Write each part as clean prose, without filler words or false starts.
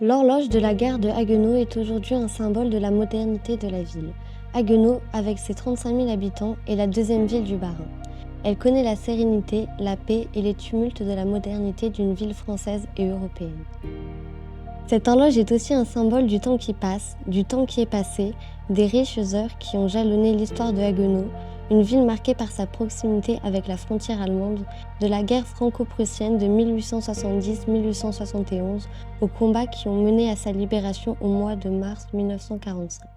L'horloge de la gare de Haguenau est aujourd'hui un symbole de la modernité de la ville. Haguenau, avec ses 35 000 habitants, est la deuxième ville du Bas-Rhin. Elle connaît la sérénité, la paix et les tumultes de la modernité d'une ville française et européenne. Cette horloge est aussi un symbole du temps qui passe, du temps qui est passé, des riches heures qui ont jalonné l'histoire de Haguenau, une ville marquée par sa proximité avec la frontière allemande, de la guerre franco-prussienne de 1870-1871 aux combats qui ont mené à sa libération au mois de mars 1945.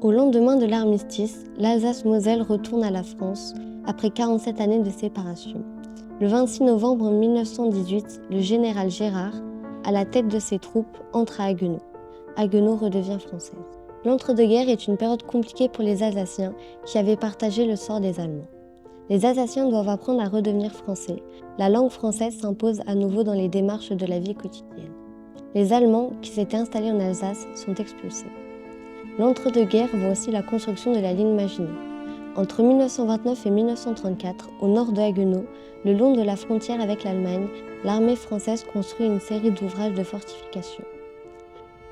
Au lendemain de l'armistice, l'Alsace-Moselle retourne à la France après 47 années de séparation. Le 26 novembre 1918, le général Gérard, à la tête de ses troupes, entre à Haguenau. Haguenau redevient française. L'entre-deux-guerres est une période compliquée pour les Alsaciens qui avaient partagé le sort des Allemands. Les Alsaciens doivent apprendre à redevenir français. La langue française s'impose à nouveau dans les démarches de la vie quotidienne. Les Allemands, qui s'étaient installés en Alsace, sont expulsés. L'entre-deux-guerres voit aussi la construction de la ligne Maginot. Entre 1929 et 1934, au nord de Haguenau, le long de la frontière avec l'Allemagne, l'armée française construit une série d'ouvrages de fortification.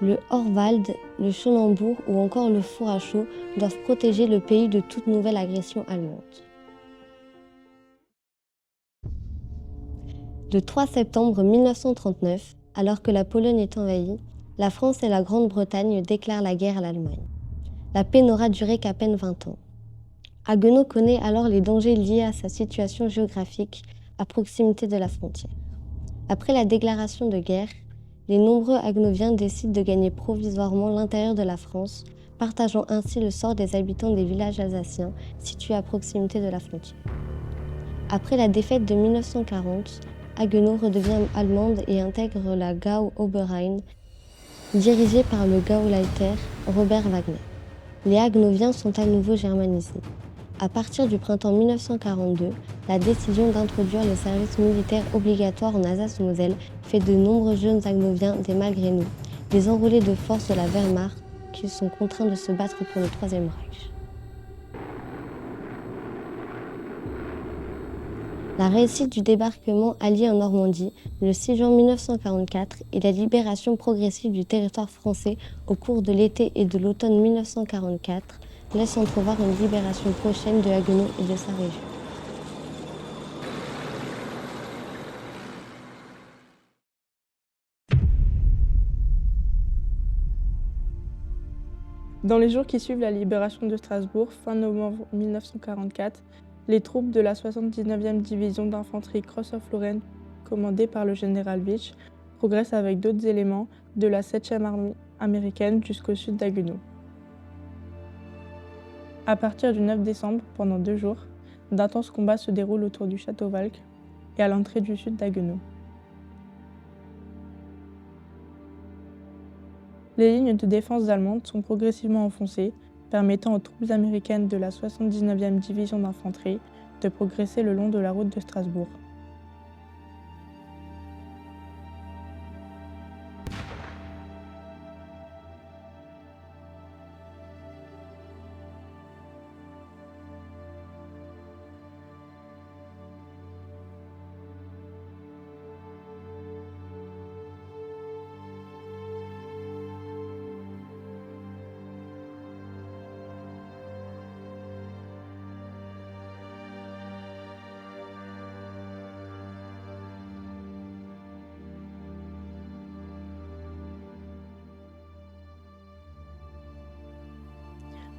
Le Horwald, le Schonenbourg ou encore le four à chaux doivent protéger le pays de toute nouvelle agression allemande. Le 3 septembre 1939, alors que la Pologne est envahie, la France et la Grande-Bretagne déclarent la guerre à l'Allemagne. La paix n'aura duré qu'à peine 20 ans. Haguenau connaît alors les dangers liés à sa situation géographique à proximité de la frontière. Après la déclaration de guerre, les nombreux Haguenoviens décident de gagner provisoirement l'intérieur de la France, partageant ainsi le sort des habitants des villages alsaciens situés à proximité de la frontière. Après la défaite de 1940, Haguenau redevient allemande et intègre la Gau Oberrhein, dirigée par le Gauleiter Robert Wagner. Les Haguenoviens sont à nouveau germanisés. À partir du printemps 1942, la décision d'introduire le service militaire obligatoire en Alsace-Moselle fait de nombreux jeunes Haguenoviens des malgré-nous, des enrôlés de force de la Wehrmacht qui sont contraints de se battre pour le Troisième Reich. La réussite du débarquement allié en Normandie, le 6 juin 1944, et la libération progressive du territoire français au cours de l'été et de l'automne 1944 laissent entrevoir une libération prochaine de Haguenau et de sa région. Dans les jours qui suivent la libération de Strasbourg, fin novembre 1944, les troupes de la 79e division d'infanterie Cross of Lorraine, commandée par le général Veitch, progressent avec d'autres éléments de la 7e armée américaine jusqu'au sud d'Haguenau. À partir du 9 décembre, pendant 2 jours, d'intenses combats se déroulent autour du château Valk et à l'entrée du sud d'Haguenau. Les lignes de défense allemandes sont progressivement enfoncées, permettant aux troupes américaines de la 79e division d'infanterie de progresser le long de la route de Strasbourg.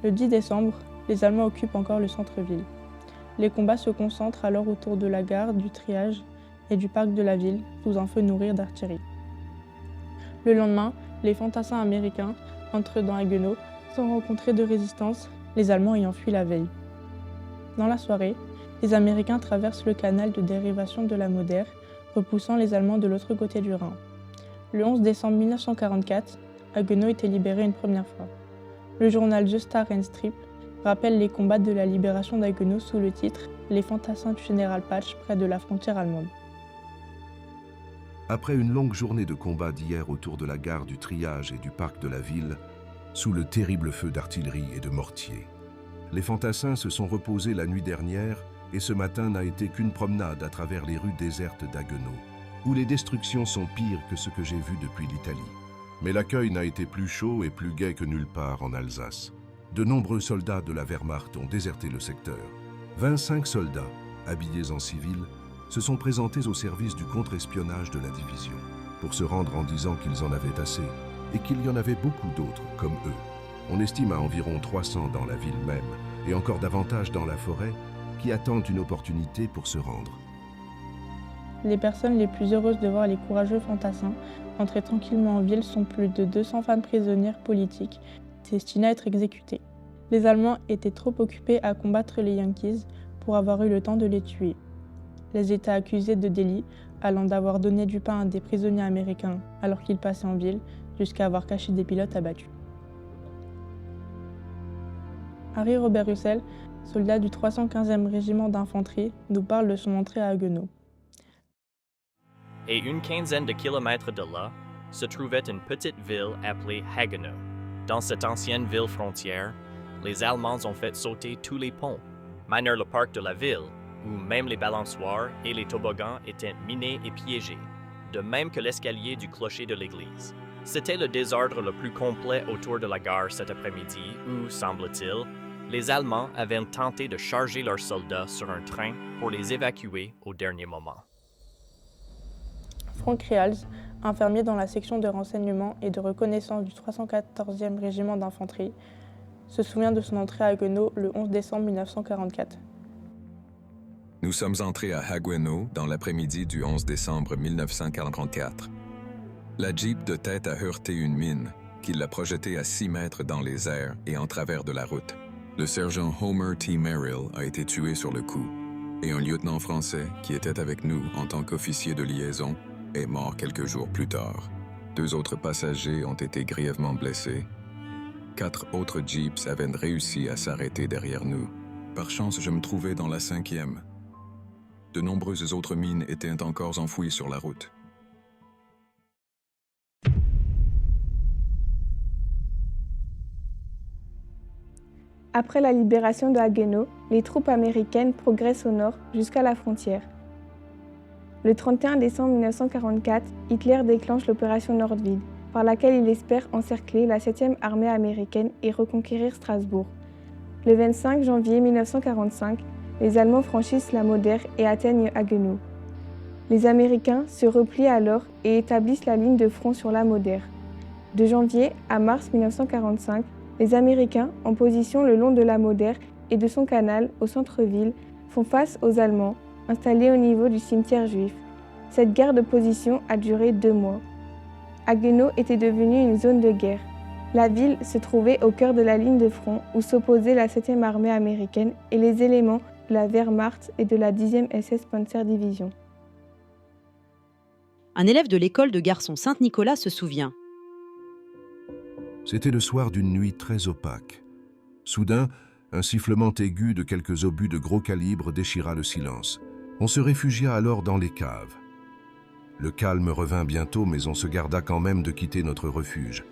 Le 10 décembre, les Allemands occupent encore le centre-ville. Les combats se concentrent alors autour de la gare, du triage et du parc de la ville, sous un feu nourri d'artillerie. Le lendemain, les fantassins américains entrent dans Haguenau sans rencontrer de résistance les Allemands ayant fui la veille. Dans la soirée, les Américains traversent le canal de dérivation de la Moder, repoussant les Allemands de l'autre côté du Rhin. Le 11 décembre 1944, Haguenau était libéré une première fois. Le journal The Star and Strip rappelle les combats de la libération d'Haguenau sous le titre « Les fantassins du général Patch près de la frontière allemande ». Après une longue journée de combat d'hier autour de la gare du Triage et du parc de la ville, sous le terrible feu d'artillerie et de mortiers, les fantassins se sont reposés la nuit dernière et ce matin n'a été qu'une promenade à travers les rues désertes d'Haguenau, où les destructions sont pires que ce que j'ai vu depuis l'Italie. Mais l'accueil n'a été plus chaud et plus gai que nulle part en Alsace. De nombreux soldats de la Wehrmacht ont déserté le secteur. 25 soldats, habillés en civil, se sont présentés au service du contre-espionnage de la division, pour se rendre en disant qu'ils en avaient assez et qu'il y en avait beaucoup d'autres comme eux. On estime à environ 300 dans la ville même et encore davantage dans la forêt qui attendent une opportunité pour se rendre. Les personnes les plus heureuses de voir les courageux fantassins entrer tranquillement en ville sont plus de 200 femmes prisonnières politiques destinées à être exécutées. Les Allemands étaient trop occupés à combattre les Yankees pour avoir eu le temps de les tuer. Les étaient accusés de délits allant d'avoir donné du pain à des prisonniers américains alors qu'ils passaient en ville, jusqu'à avoir caché des pilotes abattus. Harry Robert Russell, soldat du 315e régiment d'infanterie, nous parle de son entrée à Haguenau. Et une quinzaine de kilomètres de là se trouvait une petite ville appelée Haguenau. Dans cette ancienne ville frontière, les Allemands ont fait sauter tous les ponts, mineur le parc de la ville, où même les balançoires et les toboggans étaient minés et piégés, de même que l'escalier du clocher de l'église. C'était le désordre le plus complet autour de la gare cet après-midi où, semble-t-il, les Allemands avaient tenté de charger leurs soldats sur un train pour les évacuer au dernier moment. Frank Reals, infirmier dans la section de renseignement et de reconnaissance du 314e régiment d'infanterie, se souvient de son entrée à Haguenau le 11 décembre 1944. Nous sommes entrés à Haguenau dans l'après-midi du 11 décembre 1944. La Jeep de tête a heurté une mine qui l'a projetée à 6 mètres dans les airs et en travers de la route. Le sergent Homer T. Merrill a été tué sur le coup et un lieutenant français qui était avec nous en tant qu'officier de liaison est mort quelques jours plus tard. 2 autres passagers ont été grièvement blessés. 4 autres Jeeps avaient réussi à s'arrêter derrière nous. Par chance, je me trouvais dans la 5e. De nombreuses autres mines étaient encore enfouies sur la route. Après la libération de Haguenau, les troupes américaines progressent au nord jusqu'à la frontière. Le 31 décembre 1944, Hitler déclenche l'opération Nordwinde, par laquelle il espère encercler la 7e armée américaine et reconquérir Strasbourg. Le 25 janvier 1945, les Allemands franchissent la Moder et atteignent Haguenau. Les Américains se replient alors et établissent la ligne de front sur la Moder. De janvier à mars 1945, les Américains, en position le long de la Moder et de son canal au centre-ville, font face aux Allemands, installés au niveau du cimetière juif. Cette guerre de position a duré 2 mois. Haguenau était devenue une zone de guerre. La ville se trouvait au cœur de la ligne de front où s'opposaient la 7e armée américaine et les éléments de la Wehrmacht et de la 10e SS Panzerdivision. Un élève de l'école de garçons Saint-Nicolas se souvient. C'était le soir d'une nuit très opaque. Soudain, un sifflement aigu de quelques obus de gros calibre déchira le silence. On se réfugia alors dans les caves. Le calme revint bientôt, mais on se garda quand même de quitter notre refuge.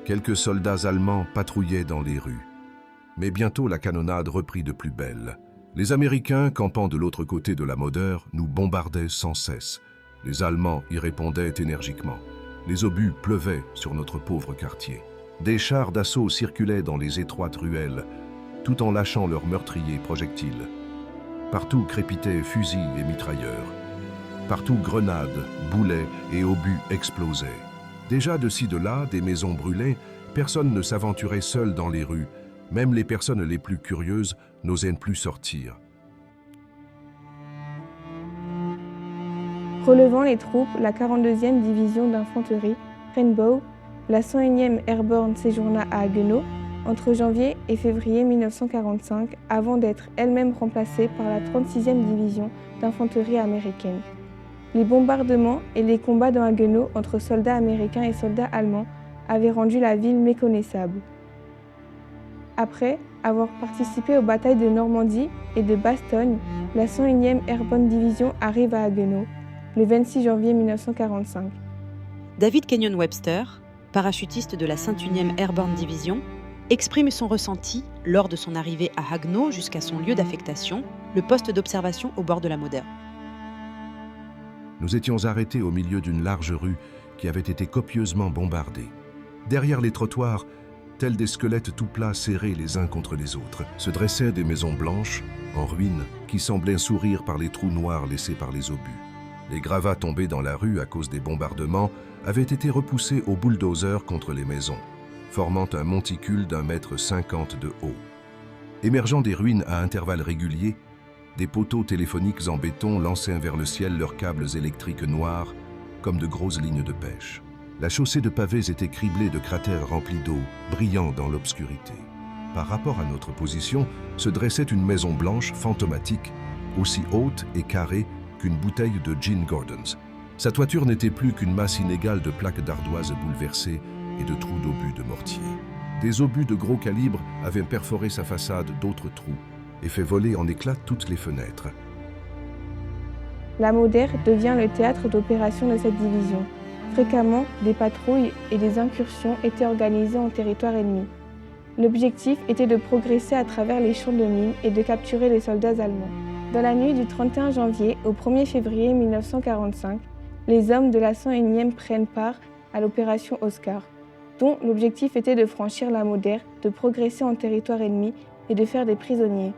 Quelques soldats allemands patrouillaient dans les rues. Mais bientôt la canonnade reprit de plus belle. Les Américains, campant de l'autre côté de la Moder, nous bombardaient sans cesse. Les Allemands y répondaient énergiquement. Les obus pleuvaient sur notre pauvre quartier. Des chars d'assaut circulaient dans les étroites ruelles, tout en lâchant leurs meurtriers projectiles. Partout crépitaient fusils et mitrailleurs. Partout grenades, boulets et obus explosaient. Déjà de ci de là, des maisons brûlaient, personne ne s'aventurait seul dans les rues. Même les personnes les plus curieuses n'osaient plus sortir. Relevant les troupes, la 42e division d'infanterie, Rainbow, la 101e Airborne séjourna à Haguenau, entre janvier et février 1945 avant d'être elle-même remplacée par la 36e division d'infanterie américaine. Les bombardements et les combats dans Haguenau entre soldats américains et soldats allemands avaient rendu la ville méconnaissable. Après avoir participé aux batailles de Normandie et de Bastogne, la 101e Airborne Division arrive à Haguenau le 26 janvier 1945. David Kenyon Webster, parachutiste de la 101e Airborne Division, exprime son ressenti lors de son arrivée à Haguenau jusqu'à son lieu d'affectation, le poste d'observation au bord de la Moder. Nous étions arrêtés au milieu d'une large rue qui avait été copieusement bombardée. Derrière les trottoirs, tels des squelettes tout plats serrés les uns contre les autres, se dressaient des maisons blanches, en ruine, qui semblaient sourire par les trous noirs laissés par les obus. Les gravats tombés dans la rue à cause des bombardements avaient été repoussés au bulldozer contre les maisons, formant un monticule d'1,50 m de haut. Émergeant des ruines à intervalles réguliers, des poteaux téléphoniques en béton lançaient vers le ciel leurs câbles électriques noirs comme de grosses lignes de pêche. La chaussée de pavés était criblée de cratères remplis d'eau, brillant dans l'obscurité. Par rapport à notre position, se dressait une maison blanche fantomatique, aussi haute et carrée qu'une bouteille de gin Gordon's. Sa toiture n'était plus qu'une masse inégale de plaques d'ardoises bouleversées et de trous d'obus de mortier. Des obus de gros calibre avaient perforé sa façade d'autres trous et fait voler en éclats toutes les fenêtres. La Moder devient le théâtre d'opération de cette division. Fréquemment, des patrouilles et des incursions étaient organisées en territoire ennemi. L'objectif était de progresser à travers les champs de mines et de capturer les soldats allemands. Dans la nuit du 31 janvier au 1er février 1945, les hommes de la 101e prennent part à l'opération Oscar, dont l'objectif était de franchir la Moder, de progresser en territoire ennemi et de faire des prisonniers.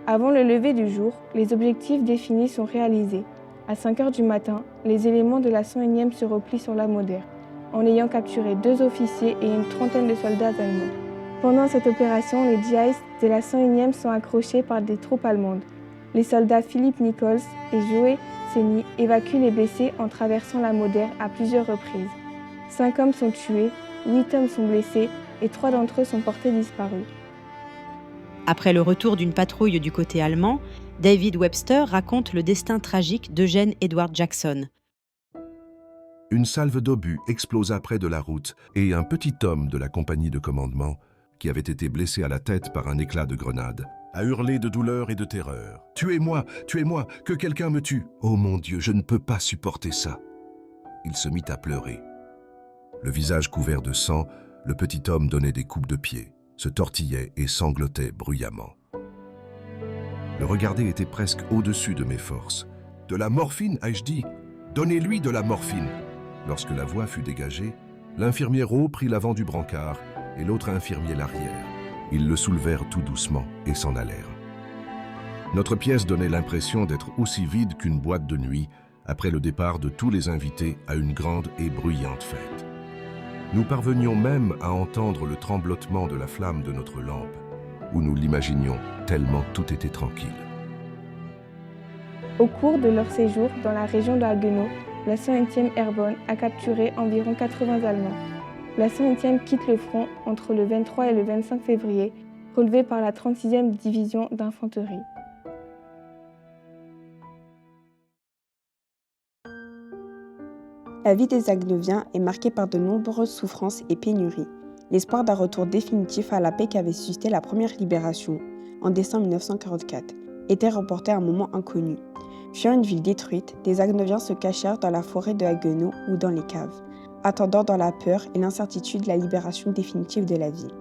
Avant le lever du jour, les objectifs définis sont réalisés. À 5 h du matin, les éléments de la 101e se replient sur la Moder, en ayant capturé 2 officiers et une trentaine de soldats allemands. Pendant cette opération, les GIs de la 101e sont accrochés par des troupes allemandes. Les soldats Philippe Nichols et Joe Seni évacuent les blessés en traversant la Moder à plusieurs reprises. 5 hommes sont tués, 8 hommes sont blessés et 3 d'entre eux sont portés disparus. Après le retour d'une patrouille du côté allemand, David Webster raconte le destin tragique d'Eugene Edward Jackson. Une salve d'obus explosa près de la route et un petit homme de la compagnie de commandement, qui avait été blessé à la tête par un éclat de grenade, a hurlé de douleur et de terreur. « Tuez-moi, tuez-moi, que quelqu'un me tue !»« Oh mon Dieu, je ne peux pas supporter ça !» Il se mit à pleurer. Le visage couvert de sang, le petit homme donnait des coups de pied, se tortillait et sanglotait bruyamment. Le regarder était presque au-dessus de mes forces. « De la morphine, ai-je dit ? Donnez-lui de la morphine !» Lorsque la voix fut dégagée, l'infirmière prit l'avant du brancard et l'autre infirmier l'arrière. Ils le soulevèrent tout doucement et s'en allèrent. Notre pièce donnait l'impression d'être aussi vide qu'une boîte de nuit après le départ de tous les invités à une grande et bruyante fête. Nous parvenions même à entendre le tremblotement de la flamme de notre lampe, où nous l'imaginions tellement tout était tranquille. Au cours de leur séjour dans la région de Haguenau, la 101e Airborne a capturé environ 80 Allemands. La 101e quitte le front entre le 23 et le 25 février, relevée par la 36e division d'infanterie. La vie des Haguenoviens est marquée par de nombreuses souffrances et pénuries. L'espoir d'un retour définitif à la paix qu'avait suscité la première libération, en décembre 1944, était reporté à un moment inconnu. Fuyant une ville détruite, les Haguenoviens se cachèrent dans la forêt de Haguenau ou dans les caves, attendant dans la peur et l'incertitude la libération définitive de la ville.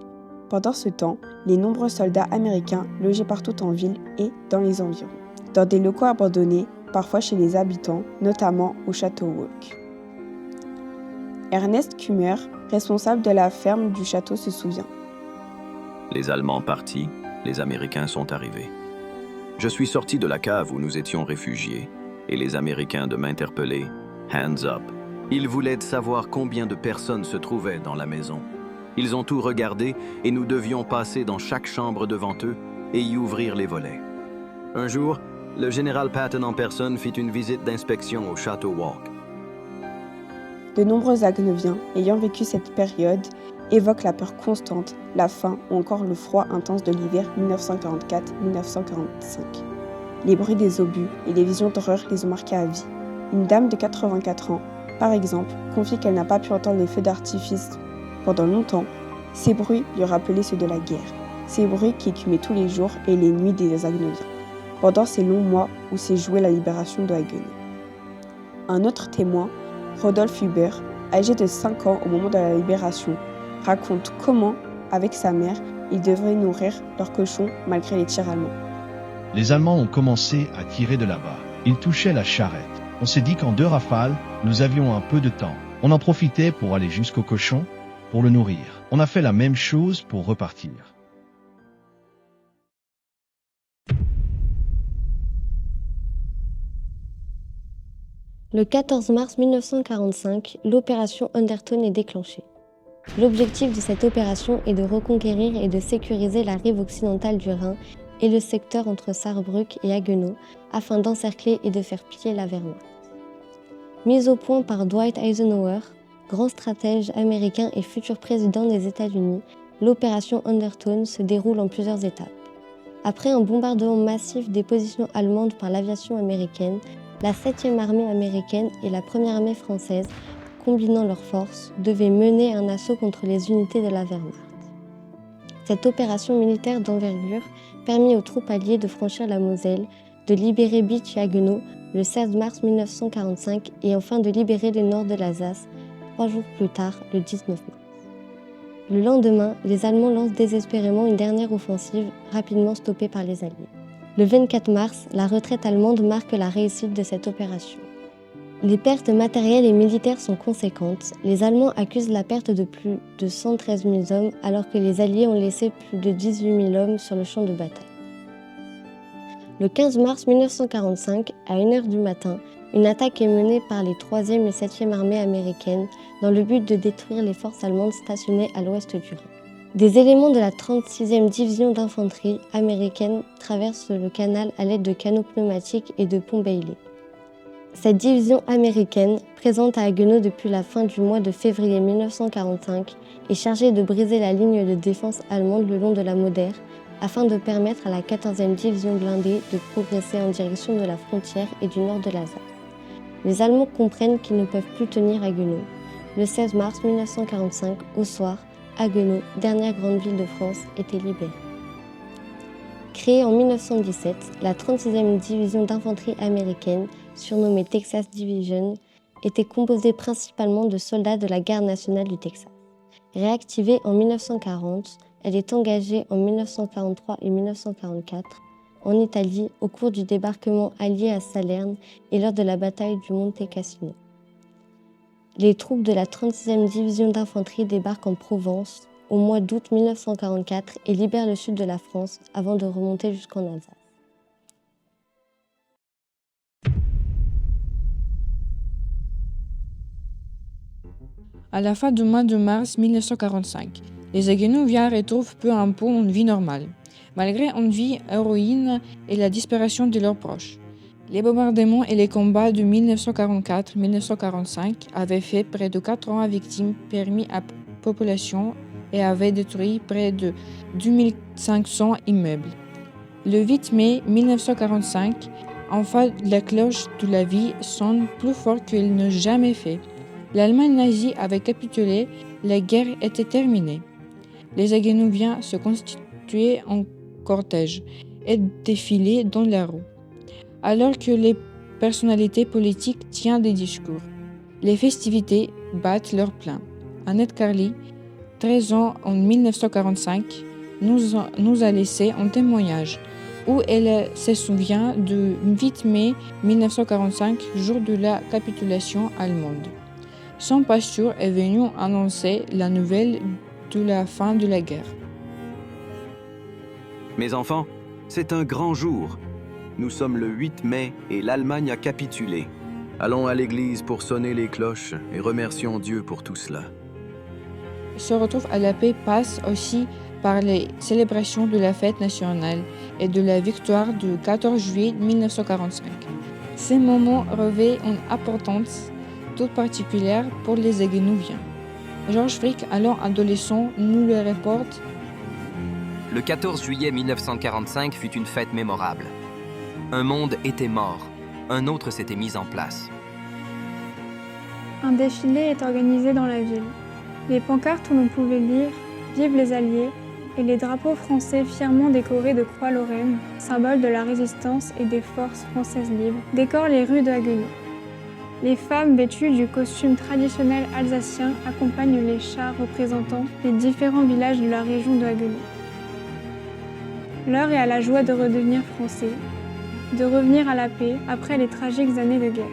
Pendant ce temps, les nombreux soldats américains logeaient partout en ville et dans les environs, dans des locaux abandonnés, parfois chez les habitants, notamment au château Walk. Ernest Kummer, responsable de la ferme du château, se souvient. Les Allemands partis, les Américains sont arrivés. Je suis sorti de la cave où nous étions réfugiés et les Américains de m'interpeller, hands up. Ils voulaient savoir combien de personnes se trouvaient dans la maison. Ils ont tout regardé et nous devions passer dans chaque chambre devant eux et y ouvrir les volets. Un jour, le général Patton en personne fit une visite d'inspection au château Walk. De nombreux Haguenoviens ayant vécu cette période évoquent la peur constante, la faim ou encore le froid intense de l'hiver 1944-1945. Les bruits des obus et les visions d'horreur les ont marqués à vie. Une dame de 84 ans, par exemple, confie qu'elle n'a pas pu entendre les feux d'artifice pendant longtemps. Ces bruits lui rappelaient ceux de la guerre, ces bruits qui écumaient tous les jours et les nuits des Haguenoviens, pendant ces longs mois où s'est jouée la libération de Haguenau. Un autre témoin, Rodolphe Huber, âgé de 5 ans au moment de la libération, raconte comment, avec sa mère, ils devraient nourrir leurs cochons malgré les tirs allemands. Les Allemands ont commencé à tirer de là-bas. Ils touchaient la charrette. On s'est dit qu'en 2 rafales, nous avions un peu de temps. On en profitait pour aller jusqu'au cochon, pour le nourrir. On a fait la même chose pour repartir. Le 14 mars 1945, l'opération Undertone est déclenchée. L'objectif de cette opération est de reconquérir et de sécuriser la rive occidentale du Rhin et le secteur entre Saarbrück et Haguenau afin d'encercler et de faire plier la Wehrmacht. Mise au point par Dwight Eisenhower, grand stratège américain et futur président des États-Unis, l'opération Undertone se déroule en plusieurs étapes. Après un bombardement massif des positions allemandes par l'aviation américaine, la 7e armée américaine et la 1re armée française, combinant leurs forces, devaient mener un assaut contre les unités de la Wehrmacht. Cette opération militaire d'envergure permit aux troupes alliées de franchir la Moselle, de libérer Bitch et Haguenau le 16 mars 1945 et enfin de libérer le nord de l'Alsace 3 jours plus tard, le 19 mars. Le lendemain, les Allemands lancent désespérément une dernière offensive, rapidement stoppée par les Alliés. Le 24 mars, la retraite allemande marque la réussite de cette opération. Les pertes matérielles et militaires sont conséquentes. Les Allemands accusent la perte de plus de 113 000 hommes alors que les Alliés ont laissé plus de 18 000 hommes sur le champ de bataille. Le 15 mars 1945, à 1h du matin, une attaque est menée par les 3e et 7e armées américaines dans le but de détruire les forces allemandes stationnées à l'ouest du Rhin. Des éléments de la 36e division d'infanterie américaine traversent le canal à l'aide de canons pneumatiques et de ponts Bailey. Cette division américaine, présente à Haguenau depuis la fin du mois de février 1945, est chargée de briser la ligne de défense allemande le long de la Moder afin de permettre à la 14e division blindée de progresser en direction de la frontière et du nord de l'Alsace. Les Allemands comprennent qu'ils ne peuvent plus tenir Haguenau. Le 16 mars 1945, au soir, Haguenau, dernière grande ville de France, était libérée. Créée en 1917, la 36e division d'infanterie américaine, surnommée Texas Division, était composée principalement de soldats de la garde nationale du Texas. Réactivée en 1940, elle est engagée en 1943 et 1944 en Italie au cours du débarquement allié à Salerne et lors de la bataille du Monte Cassino. Les troupes de la 36e division d'infanterie débarquent en Provence au mois d'août 1944 et libèrent le sud de la France avant de remonter jusqu'en Alsace. À la fin du mois de mars 1945, les Haguenoviens retrouvent peu à peu une vie normale, malgré une vie héroïne et la disparition de leurs proches. Les bombardements et les combats de 1944-1945 avaient fait près de 80 victimes permis à la population et avaient détruit près de 2500 immeubles. Le 8 mai 1945, enfin la cloche de la vie sonne plus fort qu'elle n'a jamais fait. L'Allemagne nazie avait capitulé, la guerre était terminée. Les Haguenoviens se constituaient en cortège et défilaient dans la rue, alors que les personnalités politiques tiennent des discours. Les festivités battent leur plein. Annette Carly, 13 ans en 1945, nous a laissé un témoignage où elle se souvient du 8 mai 1945, jour de la capitulation allemande. Son pasteur est venu annoncer la nouvelle de la fin de la guerre. Mes enfants, c'est un grand jour. Nous sommes le 8 mai et l'Allemagne a capitulé. Allons à l'église pour sonner les cloches et remercions Dieu pour tout cela. Ce retour à la paix passe aussi par les célébrations de la fête nationale et de la victoire du 14 juillet 1945. Ces moments revêtent une importance toute particulière pour les Haguenoviens. Georges Frick, alors adolescent, nous le rapporte. Le 14 juillet 1945 fut une fête mémorable. Un monde était mort, un autre s'était mis en place. Un défilé est organisé dans la ville. Les pancartes où l'on pouvait lire « Vive les Alliés » et les drapeaux français fièrement décorés de croix lorraine, symbole de la résistance et des forces françaises libres, décorent les rues de Haguenau. Les femmes vêtues du costume traditionnel alsacien accompagnent les chars représentant les différents villages de la région de Haguenau. L'heure est à la joie de redevenir français, de revenir à la paix après les tragiques années de guerre.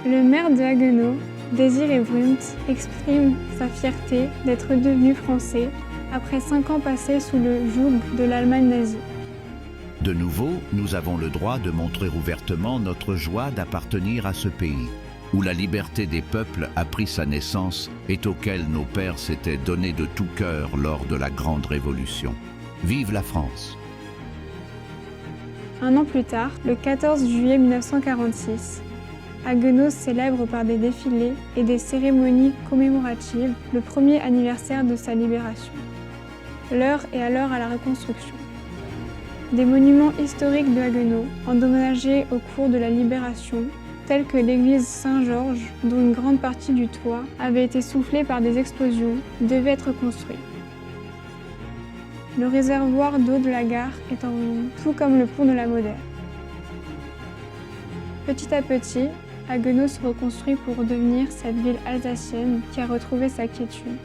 Le maire de Haguenau, Désiré Wundt, exprime sa fierté d'être devenu français après 5 ans passés sous le joug de l'Allemagne nazie. De nouveau, nous avons le droit de montrer ouvertement notre joie d'appartenir à ce pays, où la liberté des peuples a pris sa naissance et auquel nos pères s'étaient donnés de tout cœur lors de la Grande Révolution. Vive la France! Un an plus tard, le 14 juillet 1946, Haguenau célèbre par des défilés et des cérémonies commémoratives le premier anniversaire de sa libération. L'heure est alors à la reconstruction. Des monuments historiques de Haguenau, endommagés au cours de la libération, tels que l'église Saint-Georges, dont une grande partie du toit avait été soufflée par des explosions, devaient être construits. Le réservoir d'eau de la gare est en ruine, tout comme le pont de la Modère. Petit à petit, Haguenau se reconstruit pour devenir cette ville alsacienne qui a retrouvé sa quiétude.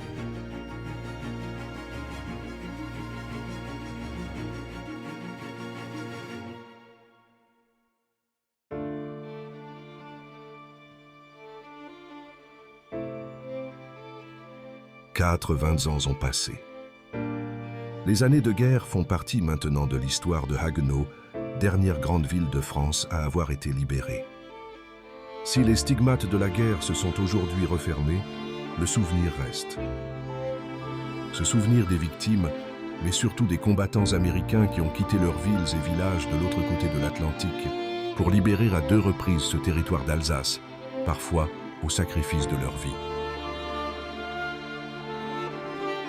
« 20 ans ont passé. Les années de guerre font partie maintenant de l'histoire de Haguenau, dernière grande ville de France à avoir été libérée. Si les stigmates de la guerre se sont aujourd'hui refermés, le souvenir reste. Ce souvenir des victimes, mais surtout des combattants américains qui ont quitté leurs villes et villages de l'autre côté de l'Atlantique pour libérer à 2 reprises ce territoire d'Alsace, parfois au sacrifice de leur vie.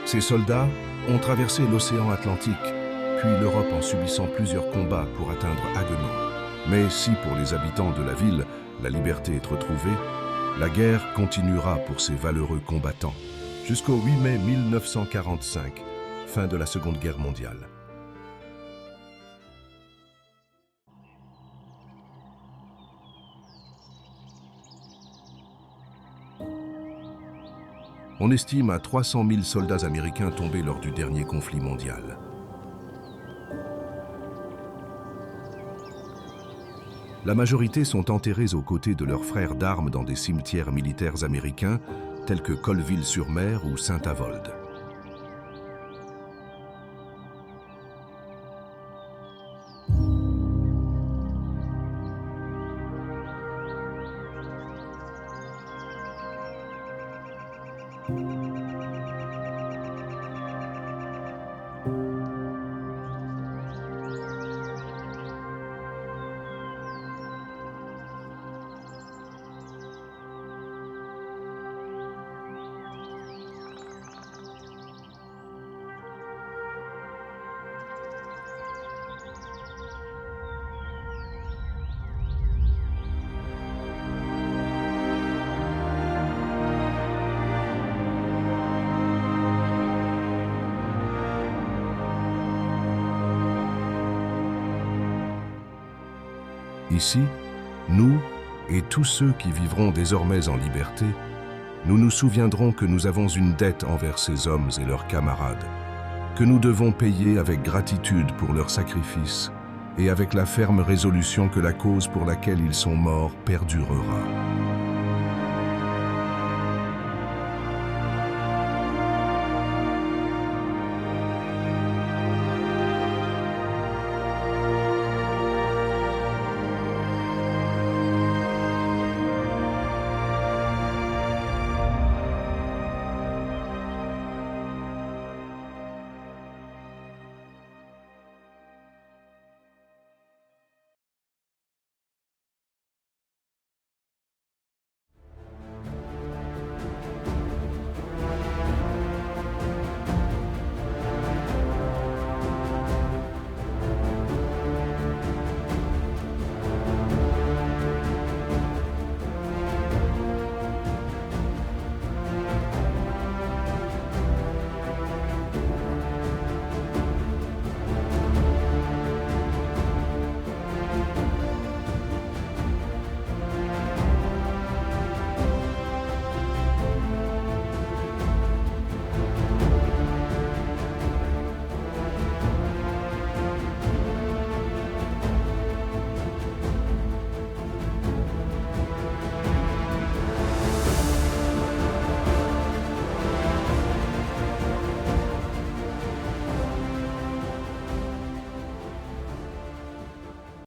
Ces soldats ont traversé l'océan Atlantique, puis l'Europe en subissant plusieurs combats pour atteindre Haguenau. Mais si pour les habitants de la ville, la liberté est retrouvée, la guerre continuera pour ces valeureux combattants, jusqu'au 8 mai 1945, fin de la Seconde Guerre mondiale. On estime à 300 000 soldats américains tombés lors du dernier conflit mondial. La majorité sont enterrés aux côtés de leurs frères d'armes dans des cimetières militaires américains tels que Colville-sur-Mer ou Saint-Avold. Ici, nous et tous ceux qui vivront désormais en liberté, nous nous souviendrons que nous avons une dette envers ces hommes et leurs camarades, que nous devons payer avec gratitude pour leur sacrifice et avec la ferme résolution que la cause pour laquelle ils sont morts perdurera.